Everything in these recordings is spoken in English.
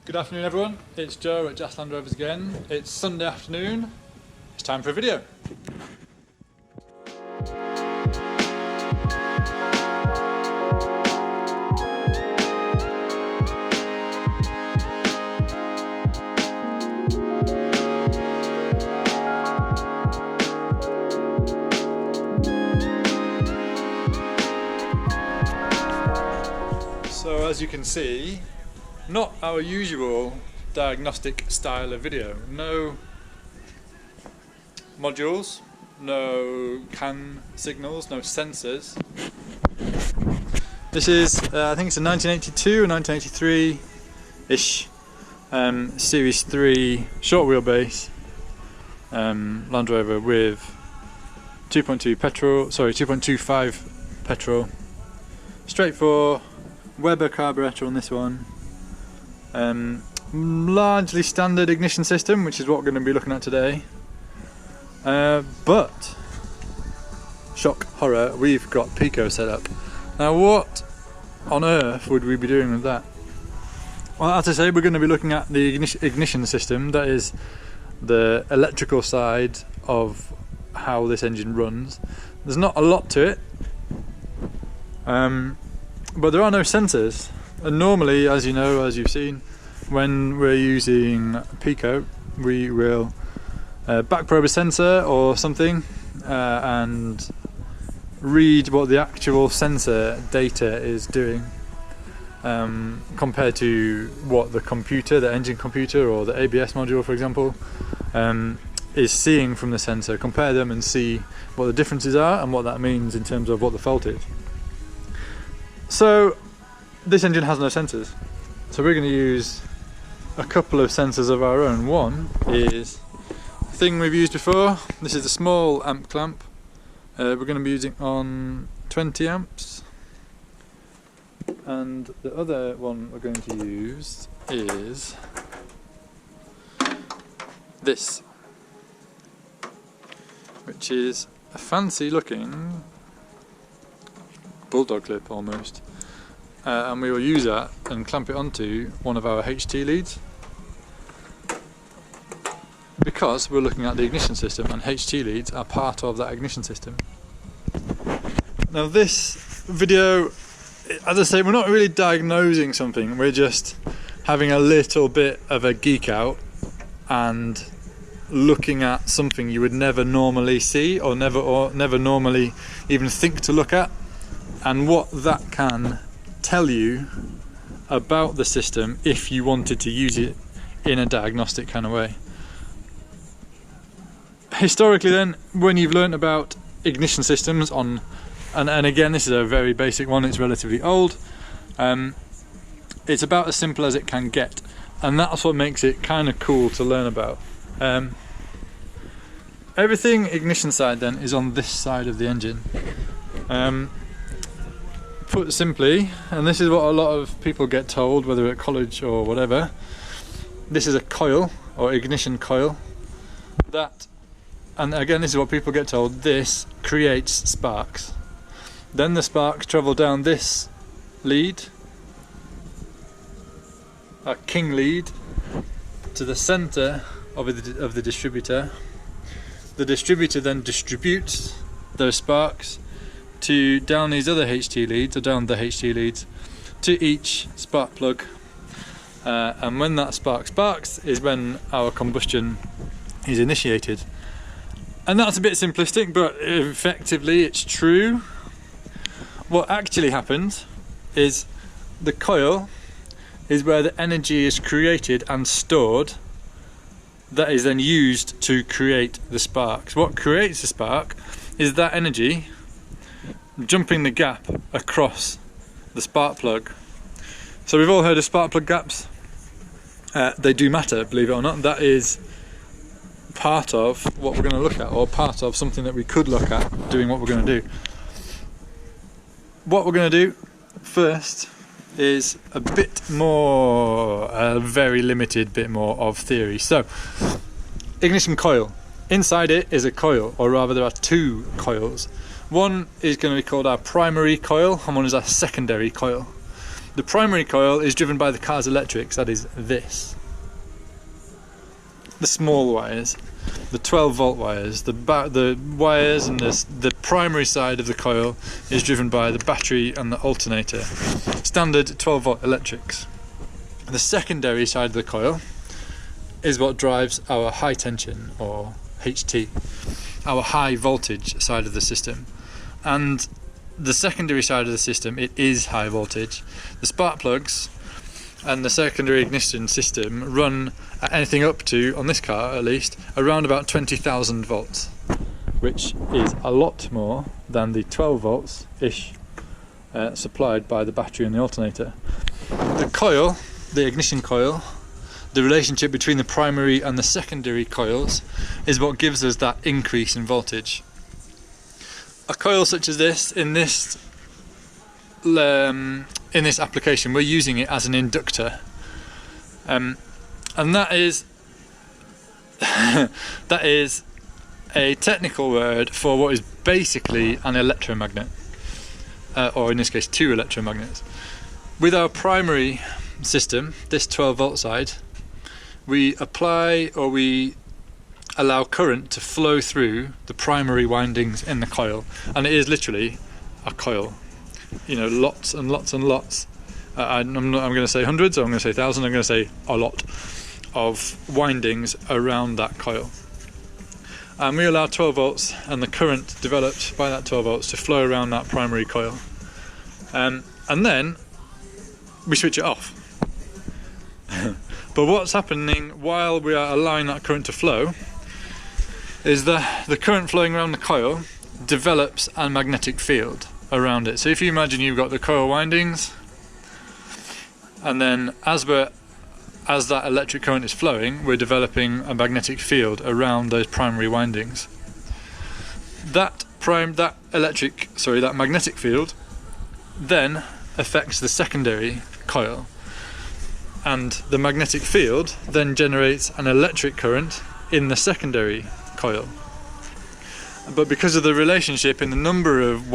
Good afternoon everyone, it's Joe at Jazzland Rovers again. It's Sunday afternoon, it's time for a video. So as you can see, not our usual diagnostic style of video. No modules, no CAN signals, no sensors. This is, I think it's a 1982 or 1983-ish Series 3 short wheelbase Land Rover with 2.25 petrol, straight 4 Weber carburetor on this one. Largely standard ignition system, which is what we're going to be looking at today. But shock horror, we've got Pico set up. Now, what on earth would we be doing with that? Well, as I say, we're going to be looking at the ignition system. That is the electrical side of how this engine runs. There's not a lot to it, but there are no sensors. And normally, as you know, as you've seen, when we're using Pico, we will back probe a sensor or something and read what the actual sensor data is doing compared to what the computer, the engine computer or the ABS module, for example, is seeing from the sensor. Compare them and see what the differences are and what that means in terms of what the fault is. So this engine has no sensors, so we're going to use a couple of sensors of our own. One is a thing we've used before. This is the small amp clamp. We're going to be using on 20 amps, and the other one we're going to use is this, which is a fancy looking bulldog clip almost. And we will use that and clamp it onto one of our HT leads, because we're looking at the ignition system and HT leads are part of that ignition system. Now this video, as I say, we're not really diagnosing something, we're just having a little bit of a geek out and looking at something you would never normally see or never normally even think to look at, and what that can tell you about the system if you wanted to use it in a diagnostic kind of way. Historically then, when you've learnt about ignition systems on, and again this is a very basic one, it's relatively old, it's about as simple as it can get, and that's what makes it kind of cool to learn about. Everything ignition side then is on this side of the engine. Put simply, and this is what a lot of people get told, whether at college or whatever, this is a coil or ignition coil. That, and again this is what people get told, this creates sparks. Then the sparks travel down this lead, a king lead, to the centre of the distributor. The distributor then distributes those sparks to down these other HT leads, or down the HT leads, to each spark plug, and when that spark sparks is when our combustion is initiated. And that's a bit simplistic, but effectively it's true. What actually happens is the coil is where the energy is created and stored, that is then used to create the sparks. What creates the spark is that energy jumping the gap across the spark plug. So we've all heard of spark plug gaps. They do matter, believe it or not. That is part of what we're going to look at, or part of something that we could look at doing what we're going to do. What we're going to do first is a bit more, a very limited bit more of theory. So, ignition coil. Inside it is a coil, or rather there are two coils. One is going to be called our primary coil and one is our secondary coil. The primary coil is driven by the car's electrics, that is this. The small wires, the 12 volt wires, the wires and the primary side of the coil is driven by the battery and the alternator. Standard 12 volt electrics. The secondary side of the coil is what drives our high tension, or HT, our high voltage side of the system. And the secondary side of the system, it is high voltage. The spark plugs and the secondary ignition system run at anything up to, on this car at least, around about 20,000 volts, which is a lot more than the 12 volts ish supplied by the battery and the alternator. The coil, the ignition coil, the relationship between the primary and the secondary coils is what gives us that increase in voltage. A coil such as this, in this application, we're using it as an inductor, and that is that is a technical word for what is basically an electromagnet, or in this case 2 electromagnets. With our primary system, this 12 volt side, we apply, or we allow current to flow through the primary windings in the coil, and it is literally a coil, you know, lots and lots and lots. I'm going to say hundreds, or I'm going to say thousands, I'm going to say a lot of windings around that coil. And we allow 12 volts and the current developed by that 12 volts to flow around that primary coil, and then we switch it off. But what's happening while we are allowing that current to flow is that the current flowing around the coil develops a magnetic field around it. So if you imagine you've got the coil windings, and then as that electric current is flowing, we're developing a magnetic field around those primary windings. That magnetic field then affects the secondary coil, and the magnetic field then generates an electric current in the secondary coil. But because of the relationship in the number of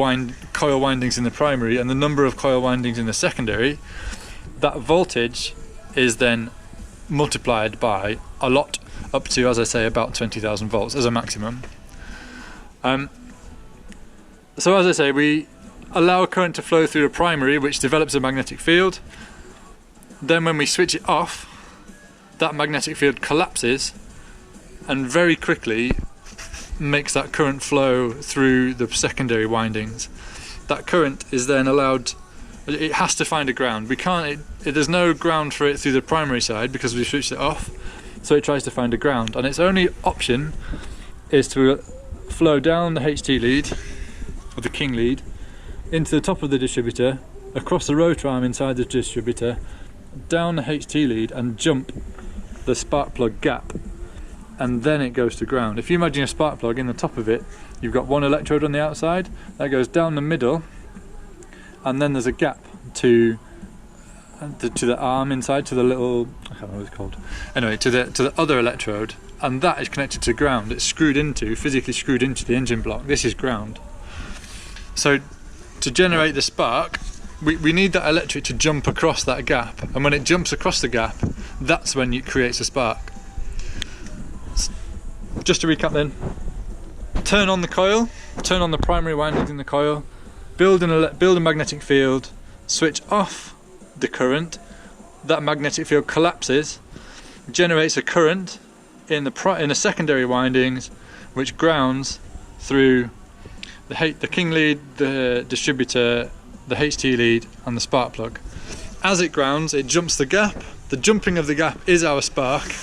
coil windings in the primary and the number of coil windings in the secondary, that voltage is then multiplied by a lot, up to, as I say, about 20,000 volts as a maximum. So as I say, we allow current to flow through the primary, which develops a magnetic field. Then when we switch it off, that magnetic field collapses and very quickly makes that current flow through the secondary windings. That current is then allowed, it has to find a ground. There's no ground for it through the primary side because we switched it off, so it tries to find a ground, and its only option is to flow down the HT lead, or the King lead, into the top of the distributor, across the rotor arm inside the distributor, down the HT lead and jump the spark plug gap, and then it goes to ground. If you imagine a spark plug, in the top of it you've got one electrode on the outside that goes down the middle, and then there's a gap to the arm inside, to the little, I can't remember what it's called, anyway, to the other electrode, and that is connected to ground. It's physically screwed into the engine block. This is ground. So to generate the spark, we need that electric to jump across that gap, and when it jumps across the gap, that's when it creates a spark. Just to recap then, turn on the coil, turn on the primary windings in the coil, build a magnetic field, switch off the current, that magnetic field collapses, generates a current in the secondary windings, which grounds through the King lead, the distributor, the HT lead and the spark plug. As it grounds, it jumps the gap. The jumping of the gap is our spark,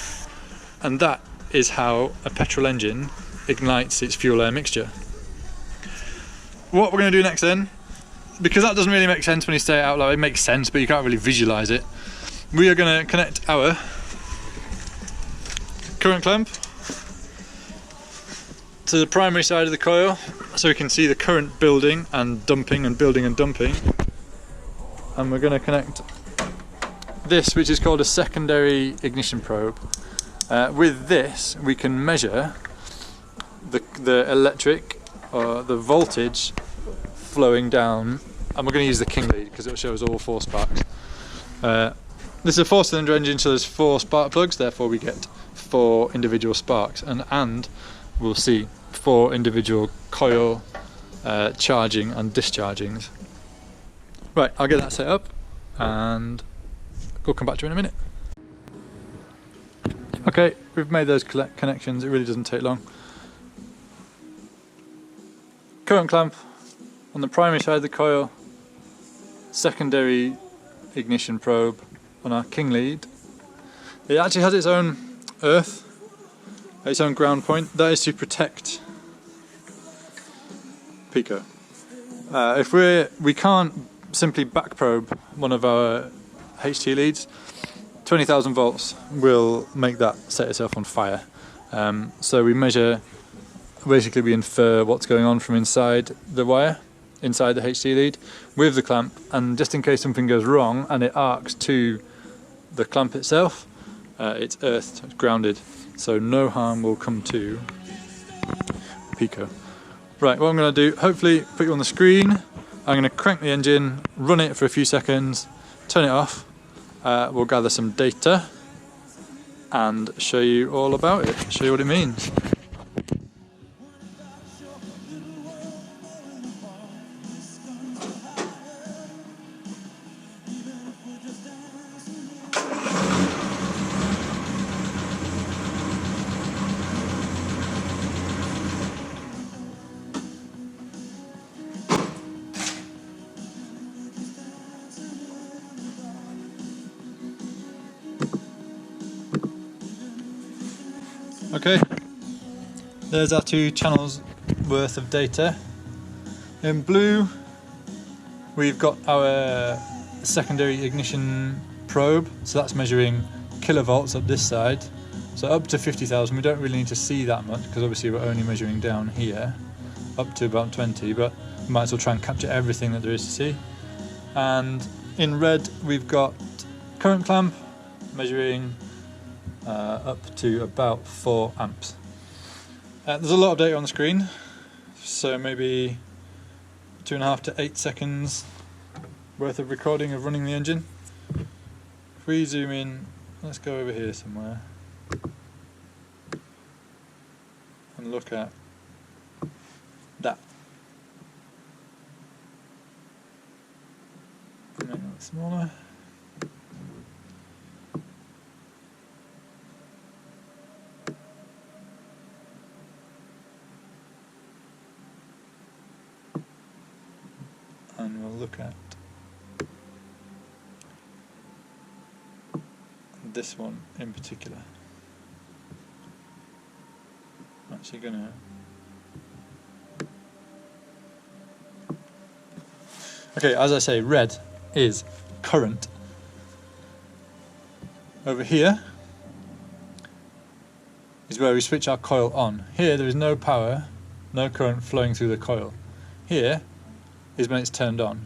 and that is how a petrol engine ignites its fuel air mixture. What we're going to do next then, because that doesn't really make sense when you say it out loud, it makes sense but you can't really visualize it, we are going to connect our current clamp to the primary side of the coil, so we can see the current building and dumping and building and dumping. And we're going to connect this, which is called a secondary ignition probe. With this we can measure the electric, or the voltage flowing down, and we're going to use the King lead because it shows all 4 sparks. This is a 4-cylinder engine, so there's 4 spark plugs, therefore we get 4 individual sparks, and we'll see 4 individual coil charging and dischargings. Right, I'll get that set up and we'll come back to you in a minute. Okay, we've made those connections, it really doesn't take long. Current clamp on the primary side of the coil, secondary ignition probe on our king lead. It actually has its own earth, its own ground point. That is to protect Pico. If we can't simply back probe one of our HT leads, 20,000 volts will make that set itself on fire. So we measure, basically we infer what's going on from inside the wire, inside the HT lead, with the clamp, and just in case something goes wrong and it arcs to the clamp itself, it's earthed, it's grounded, so no harm will come to Pico. Right, what I'm going to do, hopefully put you on the screen. I'm going to crank the engine, run it for a few seconds, turn it off, we'll gather some data and show you all about it, show you what it means. Okay, there's our 2 channels worth of data. In blue we've got our secondary ignition probe, so that's measuring kilovolts up this side, so up to 50,000. We don't really need to see that much because obviously we're only measuring down here up to about 20, but we might as well try and capture everything that there is to see. And in red we've got current clamp measuring up to about 4 amps. There's a lot of data on the screen, so maybe 2.5 to 8 seconds worth of recording of running the engine. If we zoom in, let's go over here somewhere and look at that. Make that smaller. And we'll look at this one in particular. I'm actually gonna okay, as I say, red is current. Over here is where we switch our coil on. Here there is no power, no current flowing through the coil. Here is when it's turned on.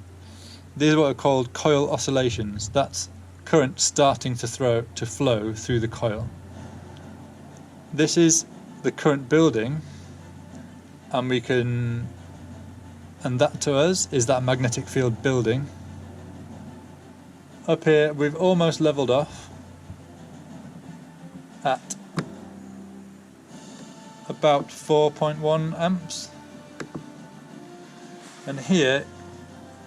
These are what are called coil oscillations. That's current starting to flow through the coil. This is the current building, and that to us is that magnetic field building. Up here we've almost leveled off at about 4.1 amps. And here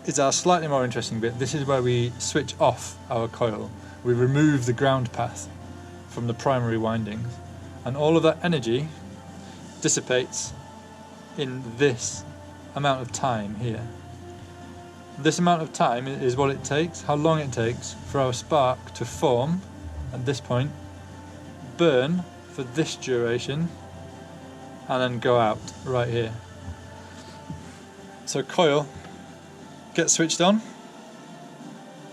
is our slightly more interesting bit. This is where we switch off our coil. We remove the ground path from the primary windings, and all of that energy dissipates in this amount of time here. This amount of time is what it takes, how long it takes for our spark to form at this point, burn for this duration, and then go out right here. So coil gets switched on.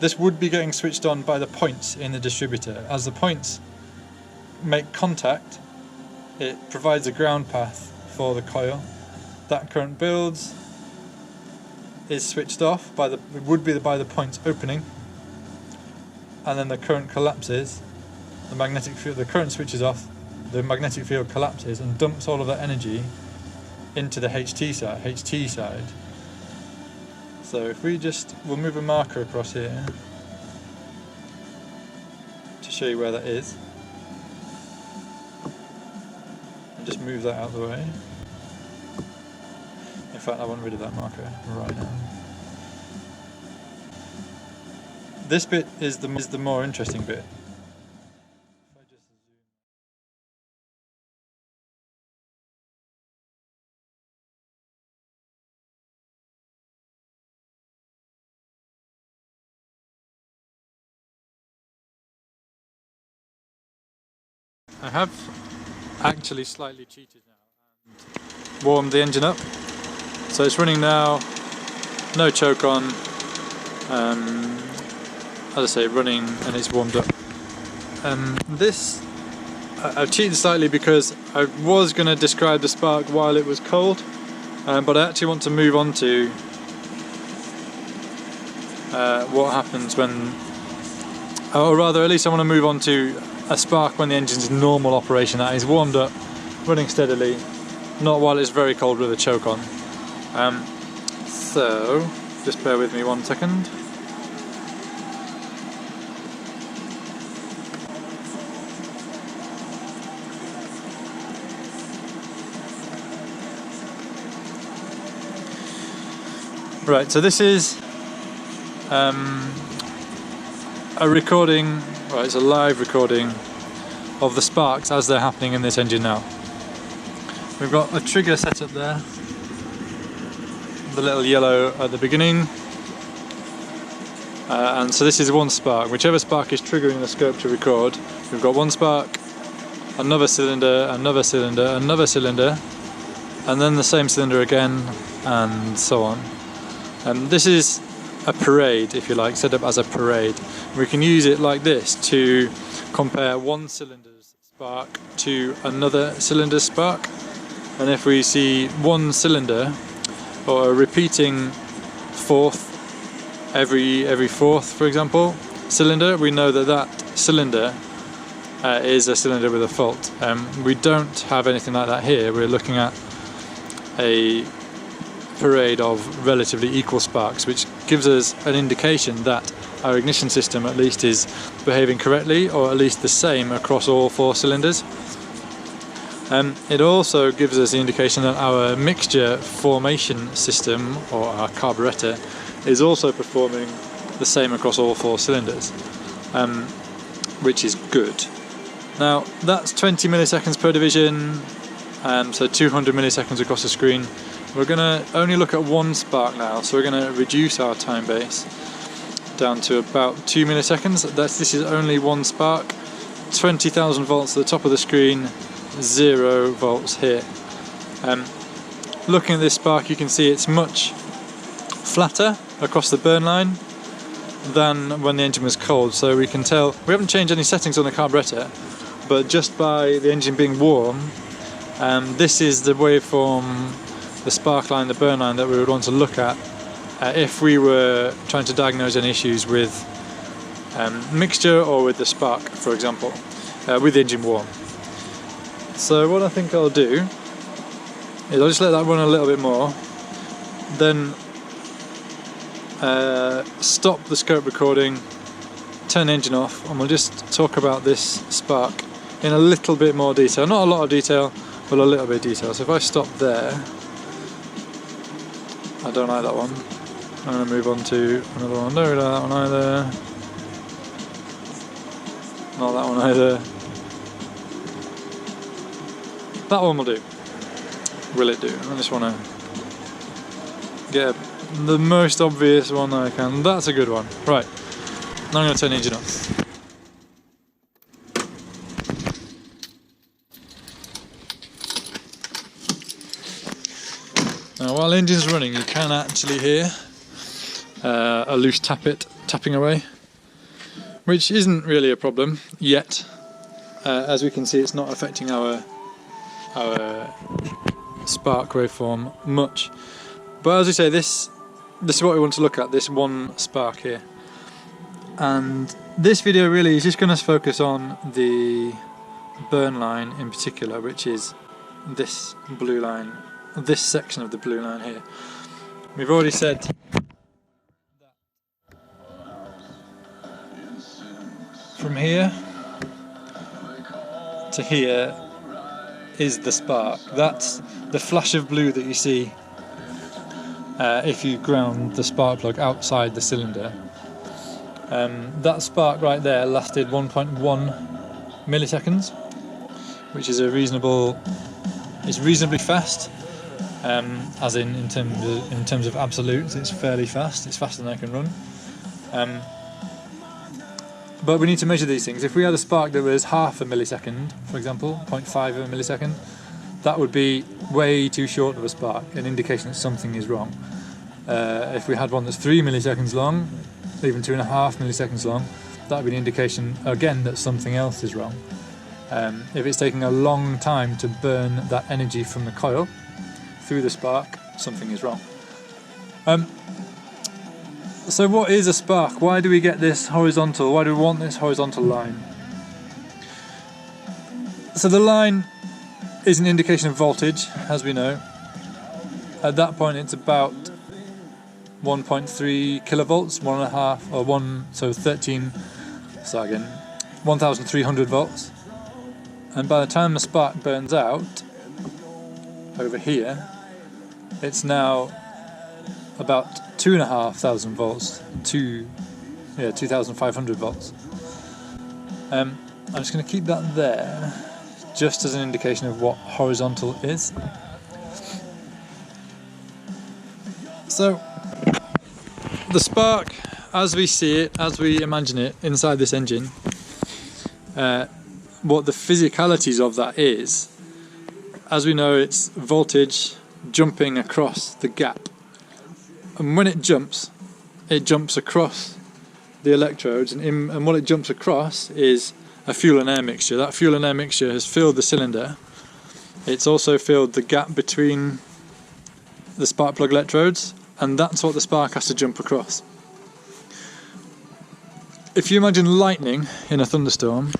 This would be getting switched on by the points in the distributor. As the points make contact, it provides a ground path for the coil. That current builds, is switched off by the points opening, and then the current collapses. The magnetic field, the current switches off. The magnetic field collapses and dumps all of that energy into the HT side. So if we'll move a marker across here. to show you where that is. And just move that out of the way. In fact, I want rid of that marker right now. This bit is the more interesting bit. I have actually slightly cheated now and warmed the engine up. So it's running now, no choke on, as I say, running, and it's warmed up. I've cheated slightly because I was going to describe the spark while it was cold, but I actually want to move on to what happens when, or rather at least I want to move on to a spark when the engine's in normal operation, that is warmed up, running steadily, not while it's very cold with a choke on. So, just bear with me 1 second. Right, so this is a recording, well, it's a live recording of the sparks as they're happening in this engine now. We've got a trigger set up there, the little yellow at the beginning, and so this is one spark. Whichever spark is triggering the scope to record, we've got one spark, another cylinder, another cylinder, another cylinder, and then the same cylinder again, and so on. And this is a parade, if you like, set up as a parade. We can use it like this to compare one cylinder's spark to another cylinder's spark. And if we see one cylinder, or a repeating fourth, every fourth, for example, cylinder, we know that that cylinder is a cylinder with a fault. We don't have anything like that here. We're looking at a parade of relatively equal sparks, which gives us an indication that our ignition system at least is behaving correctly, or at least the same across all 4 cylinders. It also gives us the indication that our mixture formation system, or our carburettor, is also performing the same across all 4 cylinders, which is good. Now that's 20 milliseconds per division, so 200 milliseconds across the screen. We're going to only look at one spark now, so we're going to reduce our time base down to about 2 milliseconds. This is only one spark, 20,000 volts at the top of the screen, 0 volts here. Looking at this spark, you can see it's much flatter across the burn line than when the engine was cold, so we can tell we haven't changed any settings on the carburettor, but just by the engine being warm, this is the waveform, the spark line, the burn line that we would want to look at if we were trying to diagnose any issues with mixture or with the spark, for example, with the engine warm. So what I think I'll do is I'll just let that run a little bit more, then stop the scope recording, turn the engine off, and we'll just talk about this spark in a little bit more detail. Not a lot of detail, but a little bit of detail. So if I stop there, I don't like that one. I'm going to move on to another one. Don't really like that one either. Not that one either. That one will do. Will it do? I just want to get the most obvious one I can. That's a good one. Right. Now I'm going to turn the engine off. Now, while the engine's running, you can actually hear a loose tappet tapping away, which isn't really a problem yet. As we can see, it's not affecting our spark waveform much. But as we say, this is what we want to look at, this one spark here. And this video really is just going to focus on the burn line in particular, which is this blue line, this section of the blue line here. We've already said that from here to here is the spark. That's the flash of blue that you see if you ground the spark plug outside the cylinder. That spark right there lasted 1.1 milliseconds, which is it's reasonably fast, as in terms of absolutes, it's fairly fast. It's faster than I can run. But we need to measure these things. If we had a spark that was half a millisecond, for example, 0.5 of a millisecond, that would be way too short of a spark, an indication that something is wrong. If we had one that's 3 milliseconds long, even 2.5 milliseconds long, that would be an indication, again, that something else is wrong. If it's taking a long time to burn that energy from the coil through the spark, something is wrong. So what is a spark? Why do we get this horizontal? Why do we want this horizontal line? So the line is an indication of voltage, as we know. At that point it's about 1.3 kilovolts, 1.5 or 1, so 1,300 volts. And by the time the spark burns out, over here, it's now about 2,500 volts, 2,500 volts. I'm just going to keep that there, just as an indication of what horizontal is. So, the spark, as we see it, as we imagine it inside this engine, what the physicalities of that is, as we know, it's voltage jumping across the gap. And when it jumps across the electrodes, and what it jumps across is a fuel and air mixture. That fuel and air mixture has filled the cylinder. It's also filled the gap between the spark plug electrodes, and that's what the spark has to jump across. If you imagine lightning in a thunderstorm,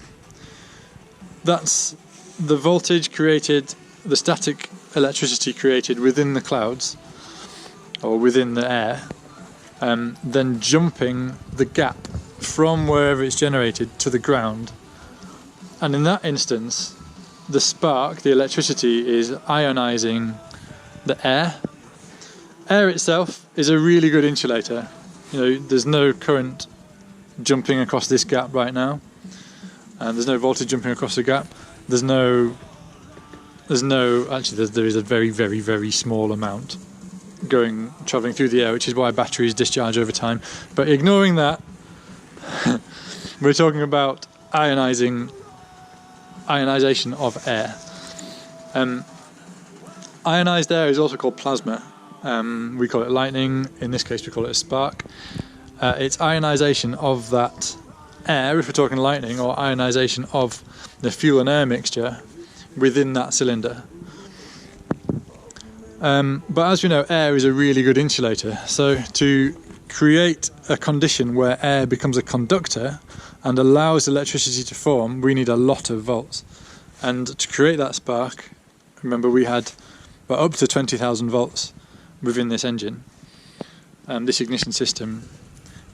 that's the voltage created, the static electricity created within the clouds, or within the air, then jumping the gap from wherever it's generated to the ground. And in that instance, the spark, the electricity, is ionizing the air. Air itself is a really good insulator. There's no current jumping across this gap right now, and there's no voltage jumping across the gap. There is a very, very, very small amount travelling through the air, which is why batteries discharge over time. But ignoring that, we're talking about ionization of air. Ionized air is also called plasma. We call it lightning. In this case, we call it a spark. It's ionization of that air, if we're talking lightning, or ionization of the fuel and air mixture within that cylinder. But as we know, air is a really good insulator. So to create a condition where air becomes a conductor and allows electricity to form, we need a lot of volts. And to create that spark, remember we had up to 20,000 volts within this engine, this ignition system.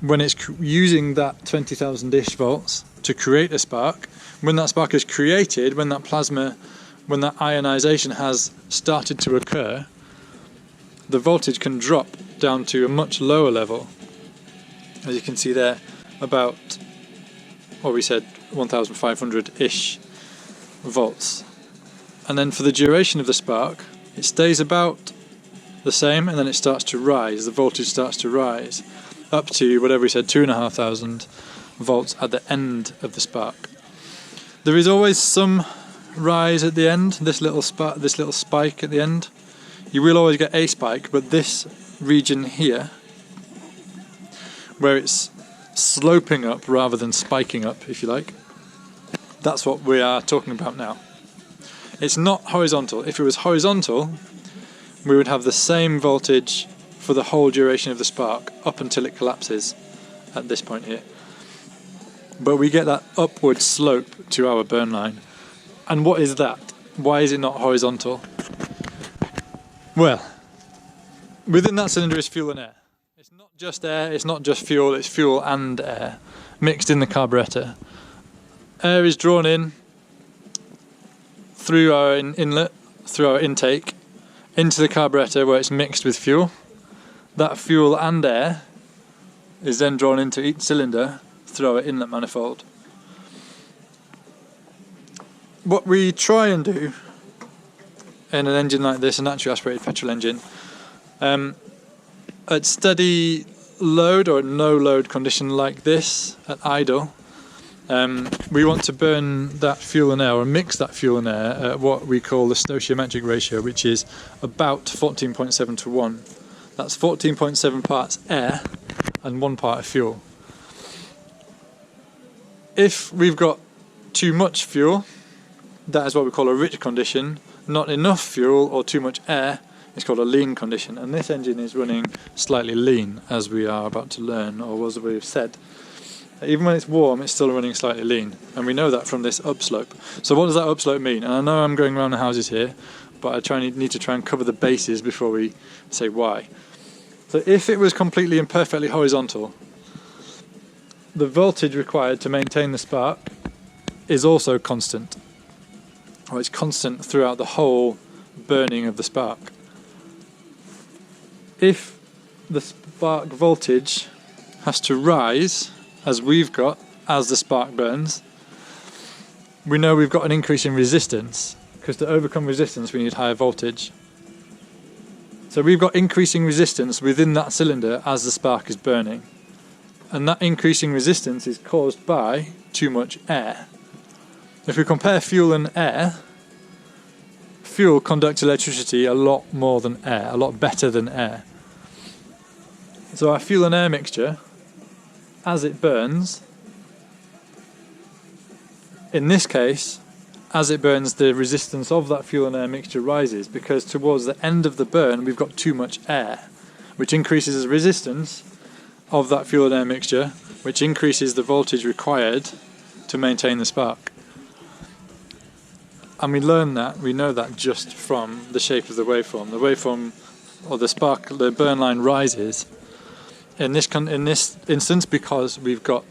When it's using that 20,000-ish volts to create a spark, when that spark is created, when that ionization has started to occur, the voltage can drop down to a much lower level. As you can see there, about, what we said, 1,500-ish volts. And then for the duration of the spark, it stays about the same, and then it starts to rise. The voltage starts to rise up to, whatever we said, 2,500 volts at the end of the spark. There is always some rise at the end, this little spike at the end. You will always get a spike, but this region here, where it's sloping up rather than spiking up, if you like, that's what we are talking about now. It's not horizontal. If it was horizontal, we would have the same voltage for the whole duration of the spark up until it collapses at this point here. But we get that upward slope to our burn line. And what is that? Why is it not horizontal? Well, within that cylinder is fuel and air. It's not just air, it's not just fuel, it's fuel and air mixed in the carburetor. Air is drawn in, through our inlet, through our intake, into the carburetor where it's mixed with fuel. That fuel and air is then drawn into each cylinder through our inlet manifold. What we try and do in an engine like this, a naturally aspirated petrol engine, at steady load or no load condition like this, at idle, we want to burn that fuel and air, or mix that fuel and air at what we call the stoichiometric ratio, which is about 14.7 to 1. That's 14.7 parts air and 1 part of fuel. If we've got too much fuel, that is what we call a rich condition. Not enough fuel or too much air, it's called a lean condition. And this engine is running slightly lean, as we are about to learn, or as we've said. Even when it's warm, it's still running slightly lean, and we know that from this upslope. So what does that upslope mean? And I know I'm going around the houses here, but need to try and cover the bases before we say why. So if it was completely and perfectly horizontal, the voltage required to maintain the spark is also constant, or it's constant throughout the whole burning of the spark. If the spark voltage has to rise, as we've got, as the spark burns, we know we've got an increase in resistance, because to overcome resistance we need higher voltage. So we've got increasing resistance within that cylinder as the spark is burning, and that increasing resistance is caused by too much air. If we compare fuel and air, fuel conducts electricity a lot more than air, a lot better than air. So our fuel and air mixture, as it burns, in this case, as it burns, the resistance of that fuel and air mixture rises, because towards the end of the burn we've got too much air, which increases the resistance of that fuel and air mixture, which increases the voltage required to maintain the spark. And we know that just from the shape of the waveform. The waveform, or the burn line rises in this instance because we've got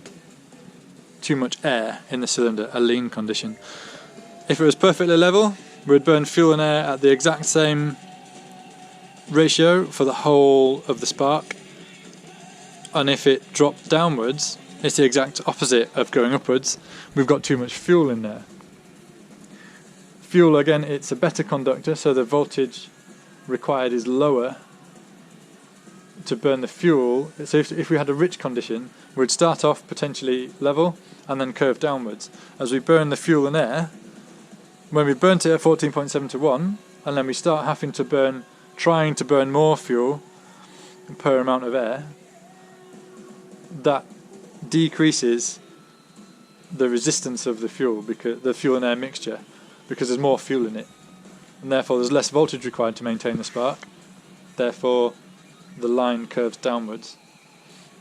too much air in the cylinder, a lean condition. If it was perfectly level, we'd burn fuel and air at the exact same ratio for the whole of the spark. And if it dropped downwards, it's the exact opposite of going upwards. We've got too much fuel in there. Fuel, again, it's a better conductor, so the voltage required is lower to burn the fuel. So if we had a rich condition, we'd start off potentially level and then curve downwards. As we burn the fuel and air, when we burnt it at 14.7 to 1, and then we start having to trying to burn more fuel per amount of air, that decreases the resistance of the fuel, because the fuel and air mixture, because there's more fuel in it, and therefore there's less voltage required to maintain the spark. Therefore the line curves downwards.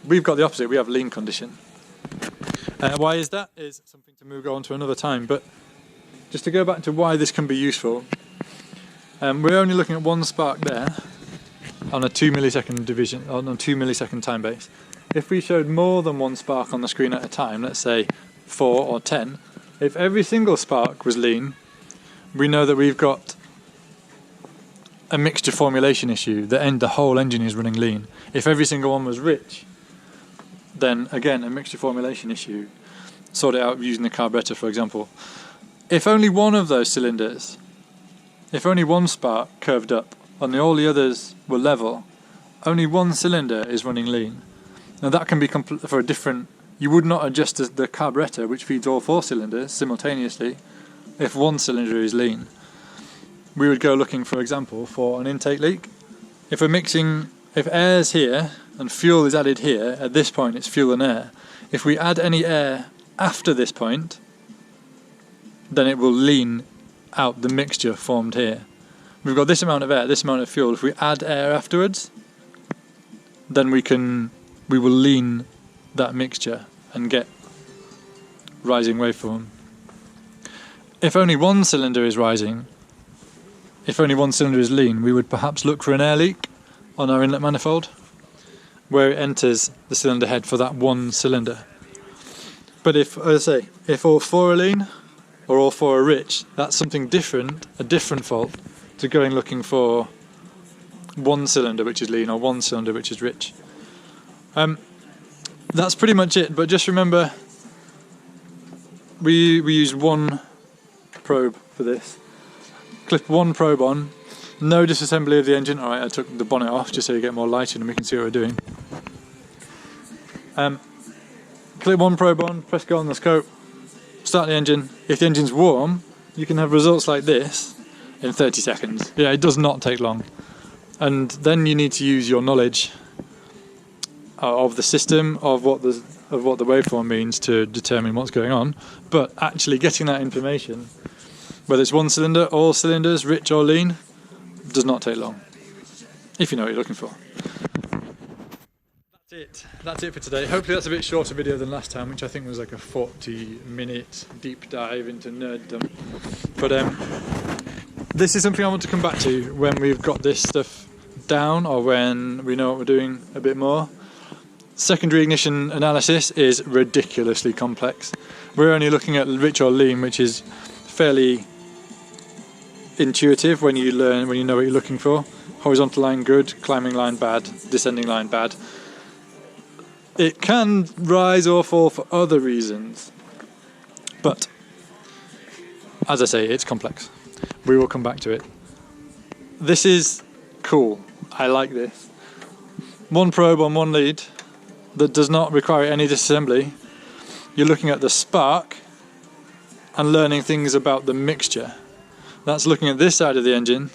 We've got the opposite, we have lean condition. Why is that? Is something to go on to another time, but just to go back to why this can be useful, we're only looking at one spark there on a 2 millisecond division, on a 2 millisecond time base. If we showed more than one spark on the screen at a time, let's say 4 or 10, if every single spark was lean, we know that we've got a mixture formulation issue. The whole engine is running lean. If every single one was rich, then again a mixture formulation issue. Sort it out using the carburetor, for example. If only one of those cylinders, if only one spark curved up and all the others were level, only one cylinder is running lean. Now that can be for a different. You would not adjust the carburetor, which feeds all 4 cylinders simultaneously, if one cylinder is lean. We would go looking, for example, for an intake leak. If air's here and fuel is added here, at this point it's fuel and air. If we add any air after this point, then it will lean out the mixture formed here. We've got this amount of air, this amount of fuel. If we add air afterwards, then we will lean that mixture and get rising waveform. If only one cylinder is rising, if only one cylinder is lean, we would perhaps look for an air leak on our inlet manifold, where it enters the cylinder head for that one cylinder. But if all 4 are lean, or all four are rich, that's something different, a different fault to going looking for one cylinder which is lean or one cylinder which is rich. That's pretty much it, but just remember we use one probe for this. Clip one probe on, no disassembly of the engine. Alright, I took the bonnet off just so you get more light in and we can see what we're doing. Clip one probe on, press go on the scope, start the engine. If the engine's warm, you can have results like this in 30 seconds. Yeah, it does not take long. And then you need to use your knowledge of the system, of what the waveform means to determine what's going on. But actually getting that information, whether it's one cylinder, all cylinders, rich or lean, does not take long, if you know what you're looking for. That's it for today. Hopefully that's a bit shorter video than last time, which I think was like a 40-minute deep dive into nerddom. But this is something I want to come back to when we've got this stuff down, or when we know what we're doing a bit more. Secondary ignition analysis is ridiculously complex. We're only looking at rich or lean, which is fairly intuitive when you know what you're looking for. Horizontal line good, climbing line bad, descending line bad. It can rise or fall for other reasons, but as I say, it's complex. We will come back to it. This is cool. I like this. One probe on one lead that does not require any disassembly. You're looking at the spark and learning things about the mixture. That's looking at this side of the engine,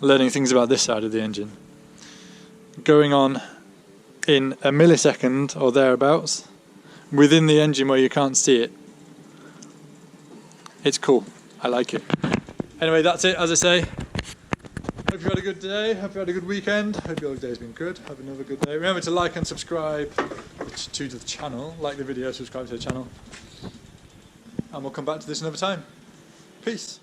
learning things about this side of the engine. Going on in a millisecond or thereabouts within the engine where you can't see it. It's cool. I like it. Anyway, that's it, as I say. Hope you had a good day, hope you had a good weekend, hope your day's been good, have another good day. Remember to like and subscribe to the channel, like the video, subscribe to the channel. And we'll come back to this another time. Peace.